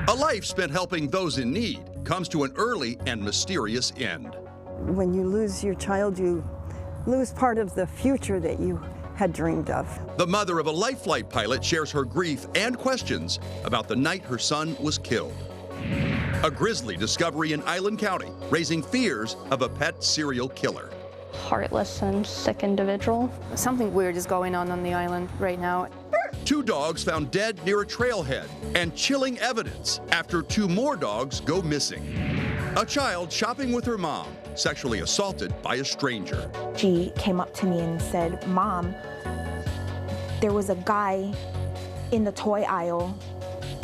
A life spent helping those in need comes to an early and mysterious end. When you lose your child, you lose part of the future that you had dreamed of. The mother of a life flight pilot shares her grief and questions about the night her son was killed. A grisly discovery in Island County, raising fears of a pet serial killer. Heartless and sick individual. Something weird is going on the island right now. 2 dogs found dead near a trailhead, and chilling evidence after 2 more dogs go missing. A child shopping with her mom, sexually assaulted by a stranger. She came up to me and said, "Mom, there was a guy in the toy aisle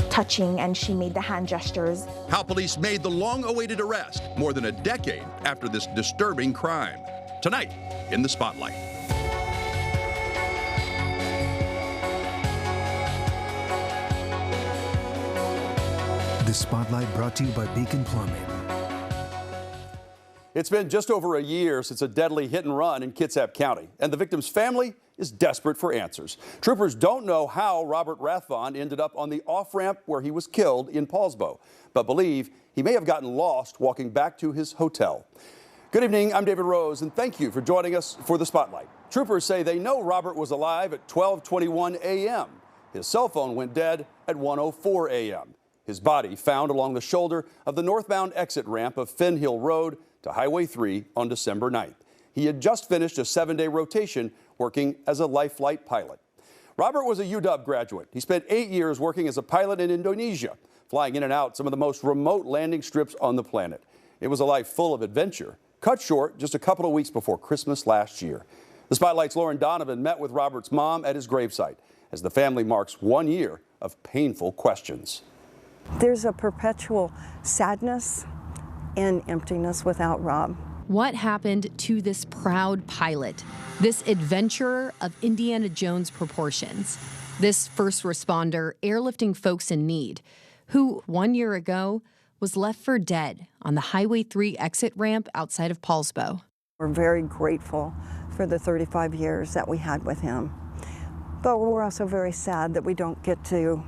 touching," and she made the hand gestures. How police made the long-awaited arrest more than a decade after this disturbing crime. Tonight, in the Spotlight. The Spotlight brought to you by Beacon Plumbing. It's been just over a year since a deadly hit and run in Kitsap County, and the victim's family is desperate for answers. Troopers don't know how Robert Rathvon ended up on the off-ramp where he was killed in Paulsbo, but believe he may have gotten lost walking back to his hotel. Good evening, I'm David Rose, and thank you for joining us for the Spotlight. Troopers say they know Robert was alive at 12:21 a.m. His cell phone went dead at 1:04 a.m. His body found along the shoulder of the northbound exit ramp of Finn Hill Road to Highway 3 on December 9th. He had just finished a 7-day rotation working as a life flight pilot. Robert was a UW graduate. He spent 8 years working as a pilot in Indonesia, flying in and out some of the most remote landing strips on the planet. It was a life full of adventure, cut short just a couple of weeks before Christmas last year. The Spotlight's Lauren Donovan met with Robert's mom at his gravesite as the family marks 1 year of painful questions. There's a perpetual sadness and emptiness without Rob. What happened to this proud pilot, this adventurer of Indiana Jones proportions, this first responder airlifting folks in need, who 1 year ago was left for dead on the Highway 3 exit ramp outside of Paulsbo? We're very grateful for the 35 years that we had with him. But we're also very sad that we don't get to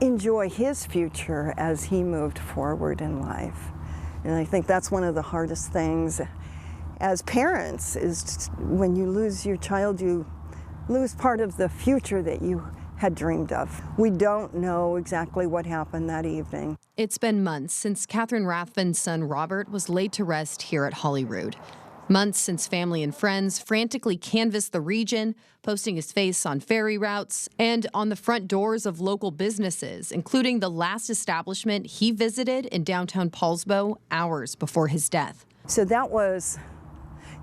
enjoy his future as he moved forward in life. And I think that's one of the hardest things as parents is when you lose your child, you lose part of the future that you had dreamed of. We don't know exactly what happened that evening. It's been months since Catherine Rathvon's son Robert was laid to rest here at Holyrood. Months since family and friends frantically canvassed the region, posting his face on ferry routes and on the front doors of local businesses, including the last establishment he visited in downtown Paulsbo hours before his death. So that was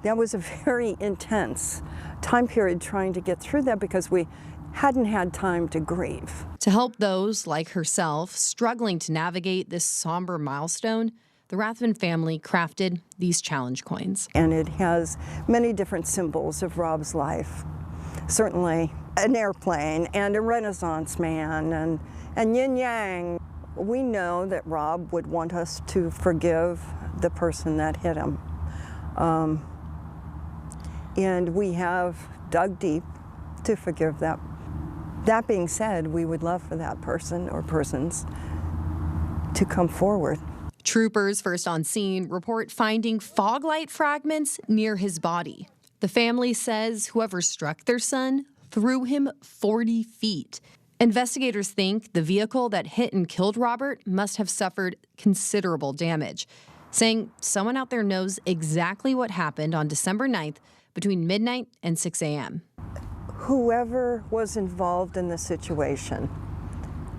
a very intense time period trying to get through that because we hadn't had time to grieve. To help those like herself struggling to navigate this somber milestone, the Rathvon family crafted these challenge coins. And it has many different symbols of Rob's life. Certainly an airplane and a Renaissance man and yin yang. We know that Rob would want us to forgive the person that hit him. And we have dug deep to forgive that. That being said, we would love for that person or persons to come forward. Troopers first on scene report finding fog light fragments near his body. The family says whoever struck their son threw him 40 feet. Investigators think the vehicle that hit and killed Robert must have suffered considerable damage, saying someone out there knows exactly what happened on December 9th between midnight and 6 a.m. Whoever was involved in the situation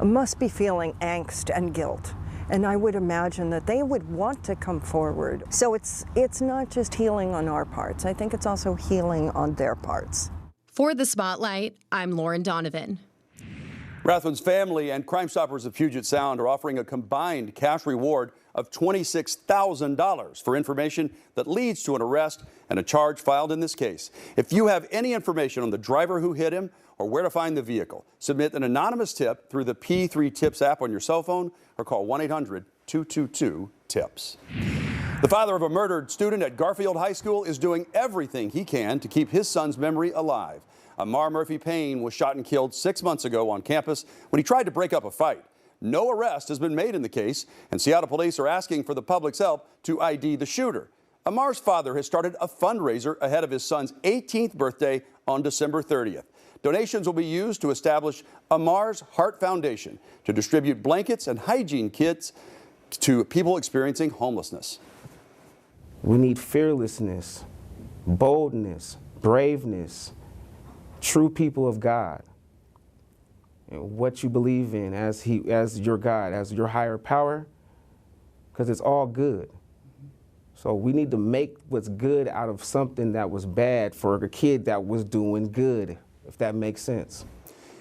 must be feeling angst and guilt. And I would imagine that they would want to come forward. So it's not just healing on our parts. I think it's also healing on their parts. For the Spotlight, I'm Lauren Donovan. Rathvon's family and Crime Stoppers of Puget Sound are offering a combined cash reward of $26,000 for information that leads to an arrest and a charge filed in this case. If you have any information on the driver who hit him or where to find the vehicle, submit an anonymous tip through the P3 Tips app on your cell phone or call 1-800-222-TIPS. The father of a murdered student at Garfield High School is doing everything he can to keep his son's memory alive. Amarr Murphy-Paine was shot and killed 6 months ago on campus when he tried to break up a fight. no arrest has been made in the case, and Seattle police are asking for the public's help to ID the shooter. Amarr's father has started a fundraiser ahead of his son's 18th birthday on December 30th. Donations will be used to establish Amarr's Heart Foundation to distribute blankets and hygiene kits to people experiencing homelessness. We need fearlessness, boldness, braveness, true people of God, and what you believe in as your God, as your higher power, because it's all good. So we need to make what's good out of something that was bad for a kid that was doing good, if that makes sense.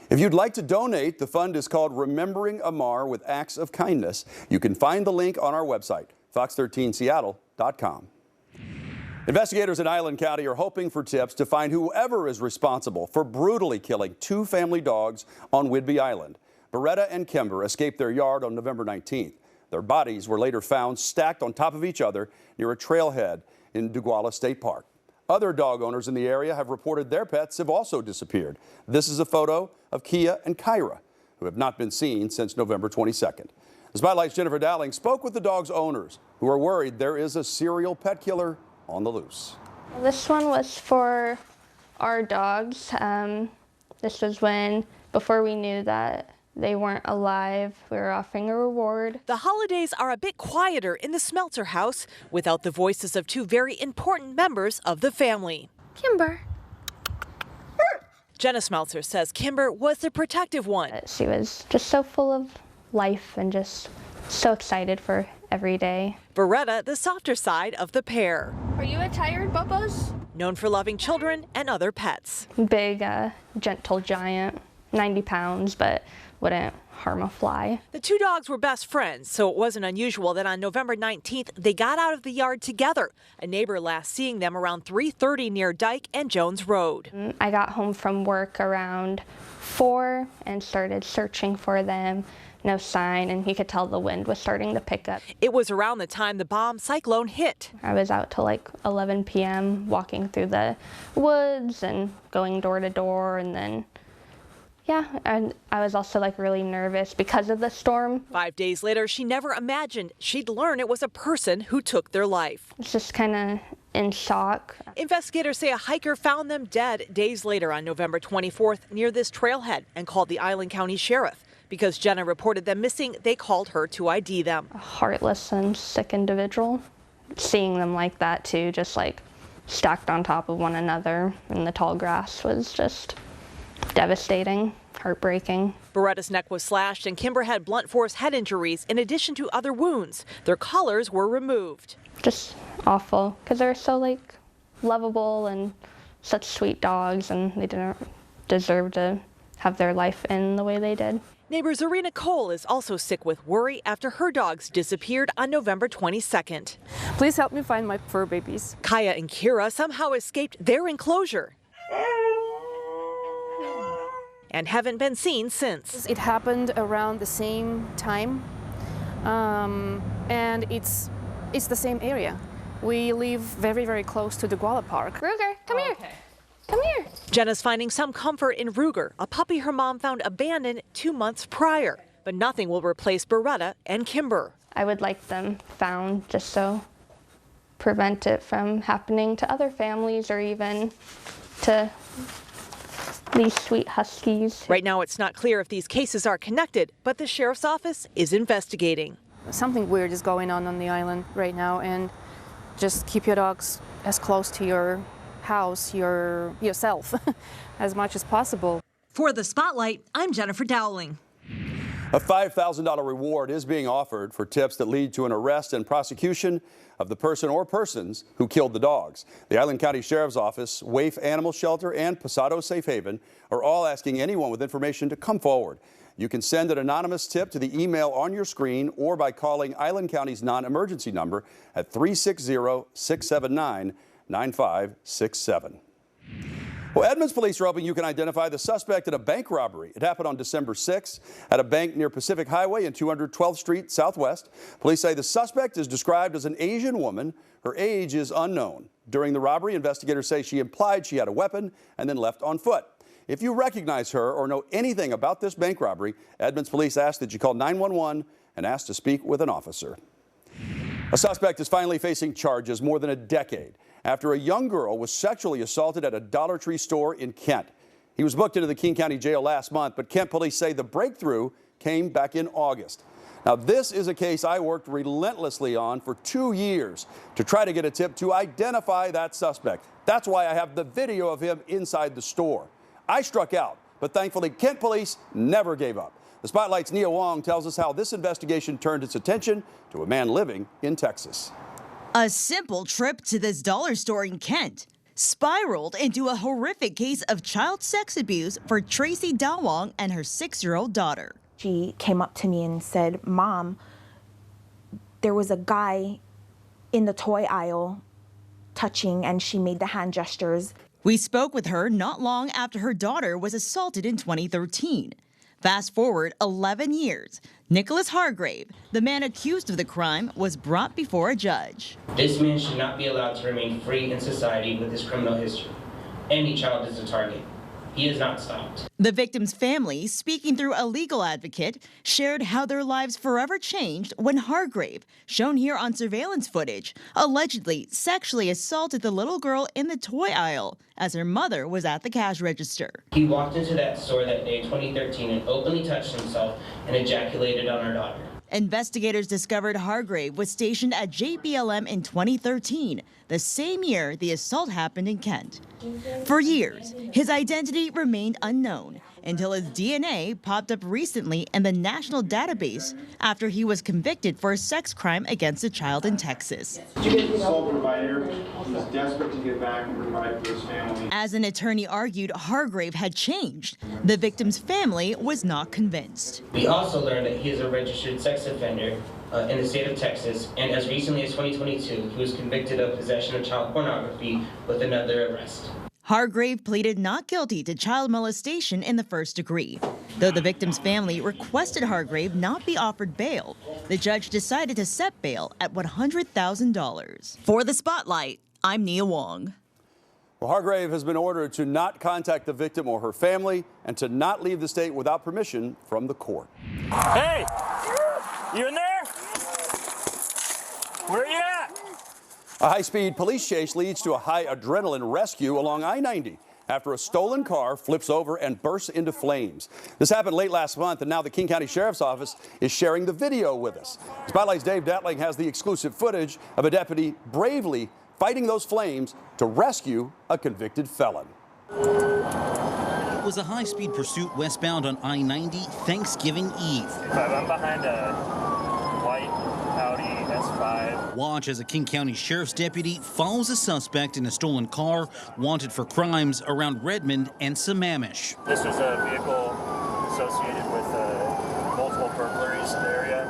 If you'd like to donate, the fund is called Remembering Amarr with Acts of Kindness. You can find the link on our website, fox13seattle.com. Investigators in Island County are hoping for tips to find whoever is responsible for brutally killing two family dogs on Whidbey Island. Beretta and Kimber escaped their yard on November 19th. Their bodies were later found stacked on top of each other near a trailhead in Duguala State Park. Other dog owners in the area have reported their pets have also disappeared. This is a photo of Kia and Kyra, who have not been seen since November 22nd. The Spotlight's Jennifer Dowling spoke with the dog's owners, who are worried there is a serial pet killer on the loose. This one was for our dogs. This was before we knew that they weren't alive, we were offering a reward. The holidays are a bit quieter in the Smelter house without the voices of two very important members of the family. Kimber. Jenna Smeltzer says Kimber was the protective one. She was just so full of life and just so excited for every day. Beretta, the softer side of the pair. Are you a tired Bubbas? Known for loving children and other pets. Big, gentle giant, 90 pounds, but wouldn't harm a fly. The two dogs were best friends, so it wasn't unusual that on November 19th, they got out of the yard together. A neighbor last seeing them around 3:30 near Dyke and Jones Road. I got home from work around 4 and started searching for them. No sign, and you could tell the wind was starting to pick up. It was around the time the bomb cyclone hit. I was out till like 11 p.m. walking through the woods and going door to door, and then yeah, and I was also like really nervous because of the storm. 5 days later, she never imagined she'd learn it was a person who took their life. It's just kind of in shock. Investigators say a hiker found them dead days later on November 24th near this trailhead and called the Island County Sheriff. Because Jenna reported them missing, they called her to ID them. A heartless and sick individual. Seeing them like that too, just like stacked on top of one another in the tall grass was just devastating, heartbreaking. Beretta's neck was slashed and Kimber had blunt force head injuries in addition to other wounds. Their collars were removed. Just awful, because they're so like lovable and such sweet dogs, and they didn't deserve to have their life end the way they did. Neighbor Zarina Cole is also sick with worry after her dogs disappeared on November 22nd. Please help me find my fur babies. Kaya and Kira somehow escaped their enclosure and haven't been seen since. It happened around the same time, and it's the same area. We live very, very close to the Duguala Park. Ruger, come here. Okay. Come here. Jenna's finding some comfort in Ruger, a puppy her mom found abandoned 2 months prior. But nothing will replace Beretta and Kimber. I would like them found just so prevent it from happening to other families or even to these sweet huskies. Right now, it's not clear if these cases are connected, but the sheriff's office is investigating. Something weird is going on the island right now, and just keep your dogs as close to your house, yourself, as much as possible. For the Spotlight, I'm Jennifer Dowling. A $5,000 reward is being offered for tips that lead to an arrest and prosecution of the person or persons who killed the dogs. The Island County Sheriff's Office, Waif Animal Shelter, and Posado Safe Haven are all asking anyone with information to come forward. You can send an anonymous tip to the email on your screen or by calling Island County's non-emergency number at 360-679-9567. Well, Edmonds police are hoping you can identify the suspect in a bank robbery. It happened on December 6th at a bank near Pacific Highway and 212th Street Southwest. Police say the suspect is described as an Asian woman. Her age is unknown. During the robbery, investigators say she implied she had a weapon and then left on foot. If you recognize her or know anything about this bank robbery, Edmonds police ask that you call 911 and ask to speak with an officer. A suspect is finally facing charges more than a decade after a young girl was sexually assaulted at a Dollar Tree store in Kent. He was booked into the King County Jail last month, but Kent police say the breakthrough came back in August. Now, this is a case I worked relentlessly on for 2 years to try to get a tip to identify that suspect. That's why I have the video of him inside the store. I struck out, but thankfully Kent police never gave up. The Spotlight's Nia Wong tells us how this investigation turned its attention to a man living in Texas. A simple trip to this dollar store in Kent spiraled into a horrific case of child sex abuse for Tracy Dawong and her 6-year-old daughter. She came up to me and said, "Mom, there was a guy in the toy aisle touching," and she made the hand gestures. We spoke with her not long after her daughter was assaulted in 2013. Fast forward 11 years, Nicholas Hargrave, the man accused of the crime, was brought before a judge. This man should not be allowed to remain free in society with his criminal history. Any child is a target. He is not stopped. The victim's family, speaking through a legal advocate, shared how their lives forever changed when Hargrave, shown here on surveillance footage, allegedly sexually assaulted the little girl in the toy aisle as her mother was at the cash register. He walked into that store that day in 2013 and openly touched himself and ejaculated on our daughter. Investigators discovered Hargrave was stationed at JBLM in 2013, the same year the assault happened in Kent. For years, his identity remained unknown until his DNA popped up recently in the national database after he was convicted for a sex crime against a child in Texas. Sole provider, he was desperate to get back and provide for his family. As an attorney argued, Hargrave had changed. The victim's family was not convinced. We also learned that he is a registered sex offender in the state of Texas, and as recently as 2022, he was convicted of possession of child pornography with another arrest. Hargrave pleaded not guilty to child molestation in the first degree. Though the victim's family requested Hargrave not be offered bail, the judge decided to set bail at $100,000. For the Spotlight, I'm Nia Wong. Well, Hargrave has been ordered to not contact the victim or her family and to not leave the state without permission from the court. Hey, you in there? Where are you at? A high-speed police chase leads to a high adrenaline rescue along I-90 after a stolen car flips over and bursts into flames. This happened late last month, and now the King County Sheriff's Office is sharing the video with us. Spotlight's Dave Detling has the exclusive footage of a deputy bravely fighting those flames to rescue a convicted felon. It was a high-speed pursuit westbound on I-90 Thanksgiving Eve. I'm behind a white Audi S5. Watch as a King County Sheriff's deputy follows a suspect in a stolen car wanted for crimes around Redmond and Sammamish. This was a vehicle associated with multiple burglaries in the area,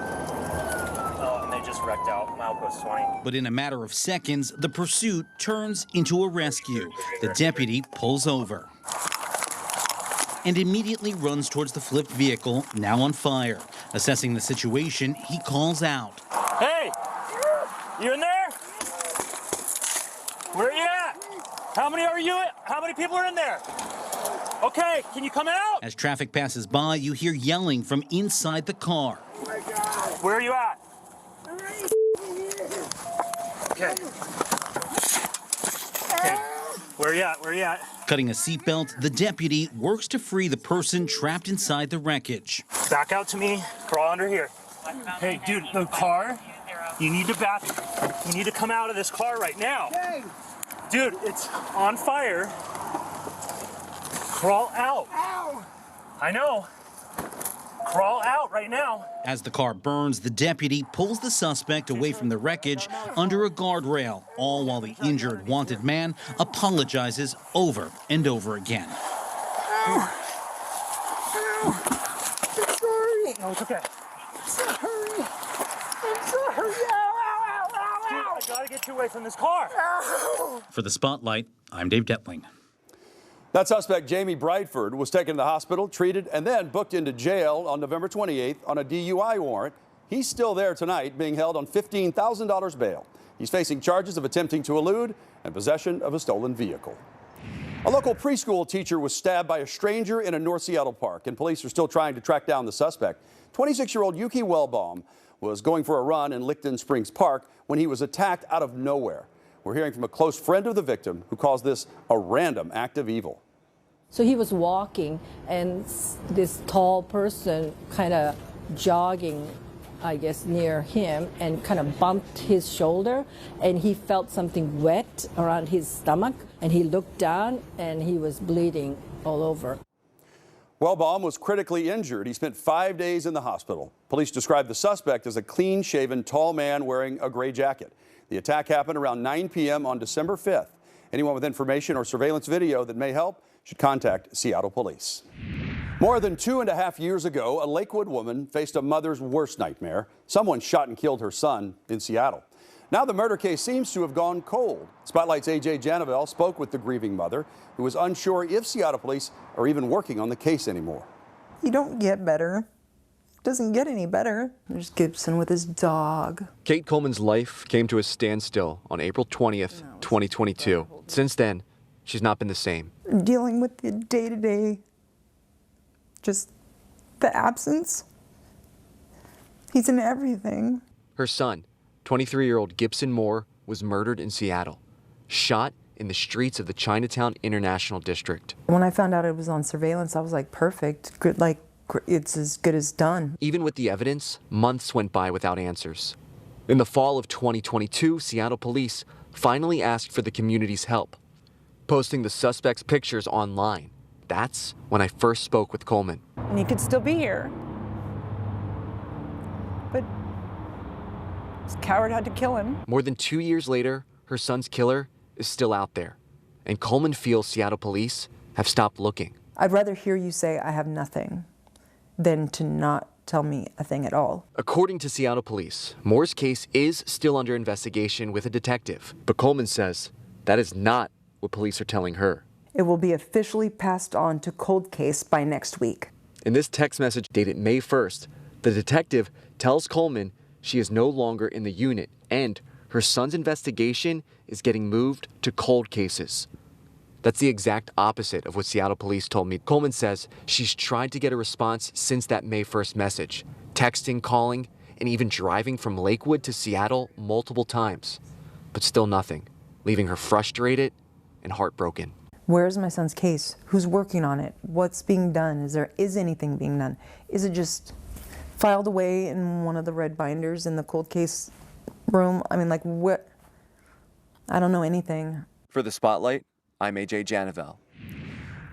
and they just wrecked out milepost 20. But in a matter of seconds, the pursuit turns into a rescue. The deputy pulls over and immediately runs towards the flipped vehicle, now on fire. Assessing the situation, he calls out. Hey, you in there? Where are you at? How many are you? How many people are in there? Okay, can you come out? As traffic passes by, you hear yelling from inside the car. Oh my God. Where are you at? Okay. Okay. Where are you at? Where are you at? Cutting a seatbelt, the deputy works to free the person trapped inside the wreckage. Back out to me. Crawl under here. Hey, dude, the car, you need to back. You need to come out of this car right now. Dude, it's on fire. Crawl out. Ow. I know. Crawl out right now. As the car burns, the deputy pulls the suspect away from the wreckage under a guardrail, all while the injured wanted man apologizes over and over again. Ow. Ow. I'm sorry. No, it's okay. I'm sorry. I'm sorry. Ow, ow, ow, ow, ow. Dude, I gotta get you away from this car. Ow. For the Spotlight, I'm Dave Detling. That suspect, Jamie Brightford, was taken to the hospital, treated, and then booked into jail on November 28th on a DUI warrant. He's still there tonight, being held on $15,000 bail. He's facing charges of attempting to elude and possession of a stolen vehicle. A local preschool teacher was stabbed by a stranger in a North Seattle park, and police are still trying to track down the suspect. 26-year-old Yuki Wellbaum was going for a run in Licton Springs Park when he was attacked out of nowhere. We're hearing from a close friend of the victim who calls this a random act of evil. So he was walking, and this tall person kind of jogging, I guess, near him, and kind of bumped his shoulder, and he felt something wet around his stomach, and he looked down, and he was bleeding all over. Wellbaum was critically injured. He spent 5 days in the hospital. Police described the suspect as a clean-shaven, tall man wearing a gray jacket. The attack happened around 9 p.m. on December 5th. Anyone with information or surveillance video that may help should contact Seattle police. More than 2.5 years ago, a Lakewood woman faced a mother's worst nightmare. Someone shot and killed her son in Seattle. Now the murder case seems to have gone cold. Spotlight's A.J. Janavel spoke with the grieving mother, who was unsure if Seattle police are even working on the case anymore. You don't get better. It doesn't get any better. There's Gibson with his dog. Kate Coleman's life came to a standstill on April 20th, 2022. Since then, she's not been the same. Dealing with the day-to-day, just the absence. He's in everything. Her son, 23-year-old Gibson Moore, was murdered in Seattle, shot in the streets of the Chinatown International District. When I found out it was on surveillance, I was like, perfect, good, like it's as good as done. Even with the evidence, months went by without answers. In the fall of 2022, Seattle police finally asked for the community's help, posting the suspect's pictures online. That's when I first spoke with Coleman. And he could still be here. But this coward had to kill him. More than 2 years later, her son's killer is still out there. And Coleman feels Seattle police have stopped looking. I'd rather hear you say I have nothing than to not tell me a thing at all. According to Seattle police, Moore's case is still under investigation with a detective. But Coleman says that is not what police are telling her. It will be officially passed on to cold case by next week. In this text message dated May 1st, the detective tells Coleman she is no longer in the unit and her son's investigation is getting moved to cold cases. That's the exact opposite of what Seattle police told me. Coleman says she's tried to get a response since that May 1st message, texting, calling, and even driving from Lakewood to Seattle multiple times, but still nothing, leaving her frustrated and heartbroken. Where's my son's case? Who's working on it? What's being done? Is anything being done? Is it just filed away in one of the red binders in the cold case room? I mean, like, what? I don't know anything. For the Spotlight, I'm A.J. Janavel. Well,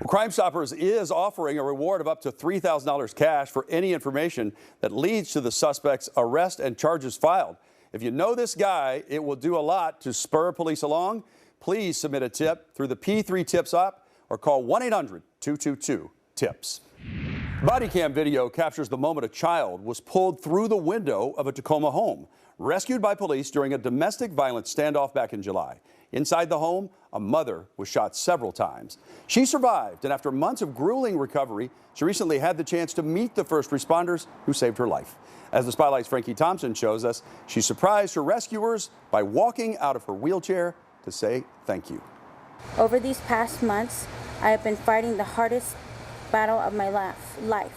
Crime Stoppers is offering a reward of up to $3,000 cash for any information that leads to the suspect's arrest and charges filed. If you know this guy, it will do a lot to spur police along. Please submit a tip through the P3 Tips app or call 1-800-222-TIPS. Body cam video captures the moment a child was pulled through the window of a Tacoma home, rescued by police during a domestic violence standoff back in July. Inside the home, a mother was shot several times. She survived, and after months of grueling recovery, she recently had the chance to meet the first responders who saved her life. As the Spotlight's Frankie Thompson shows us, she surprised her rescuers by walking out of her wheelchair to say thank you. Over these past months, I have been fighting the hardest battle of my life.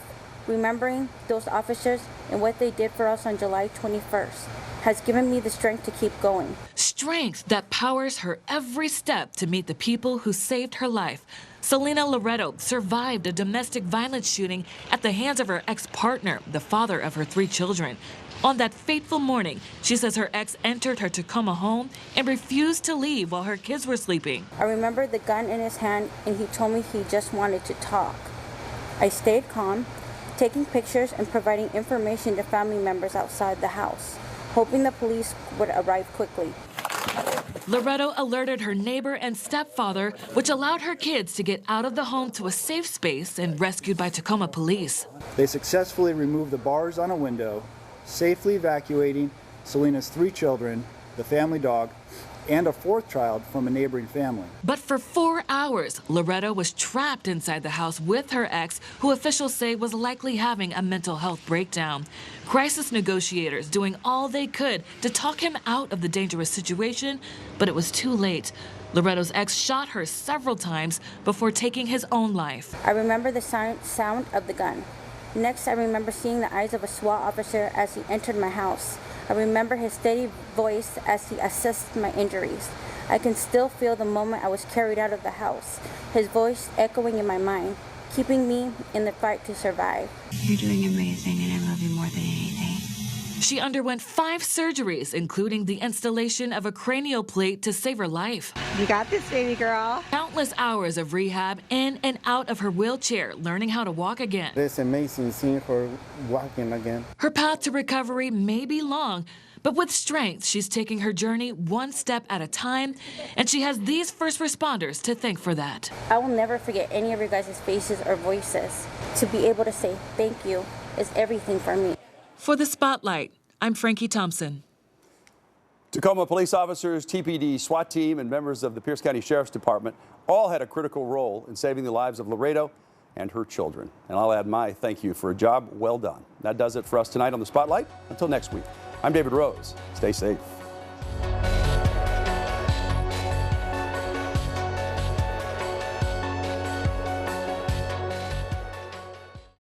Remembering those officers and what they did for us on July 21st has given me the strength to keep going. Strength that powers her every step to meet the people who saved her life. Selena Loretto survived a domestic violence shooting at the hands of her ex-partner, the father of her 3 children. On that fateful morning, she says her ex entered her Tacoma home and refused to leave while her kids were sleeping. I remember the gun in his hand, and he told me he just wanted to talk. I stayed calm, taking pictures and providing information to family members outside the house, hoping the police would arrive quickly. Loretto alerted her neighbor and stepfather, which allowed her kids to get out of the home to a safe space and rescued by Tacoma police. They successfully removed the bars on a window, safely evacuating Selena's 3 children, the family dog, and a 4th child from a neighboring family. But for 4 hours, Loretto was trapped inside the house with her ex, who officials say was likely having a mental health breakdown. Crisis negotiators doing all they could to talk him out of the dangerous situation, but it was too late. Loretto's ex shot her several times before taking his own life. I remember the sound of the gun. Next, I remember seeing the eyes of a SWAT officer as he entered my house. I remember his steady voice as he assessed my injuries. I can still feel the moment I was carried out of the house, his voice echoing in my mind, keeping me in the fight to survive. You're doing amazing, and I love you more than anything. She underwent 5 surgeries, including the installation of a cranial plate to save her life. You got this, baby girl. Countless hours of rehab in and out of her wheelchair, learning how to walk again. It's amazing seeing her walking again. Her path to recovery may be long, but with strength, she's taking her journey one step at a time, and she has these first responders to thank for that. I will never forget any of your guys' faces or voices. To be able to say thank you is everything for me. For the Spotlight, I'm Frankie Thompson. Tacoma police officers, TPD, SWAT team, and members of the Pierce County Sheriff's Department all had a critical role in saving the lives of Laredo and her children. And I'll add my thank you for a job well done. That does it for us tonight on the Spotlight. Until next week, I'm David Rose. Stay safe.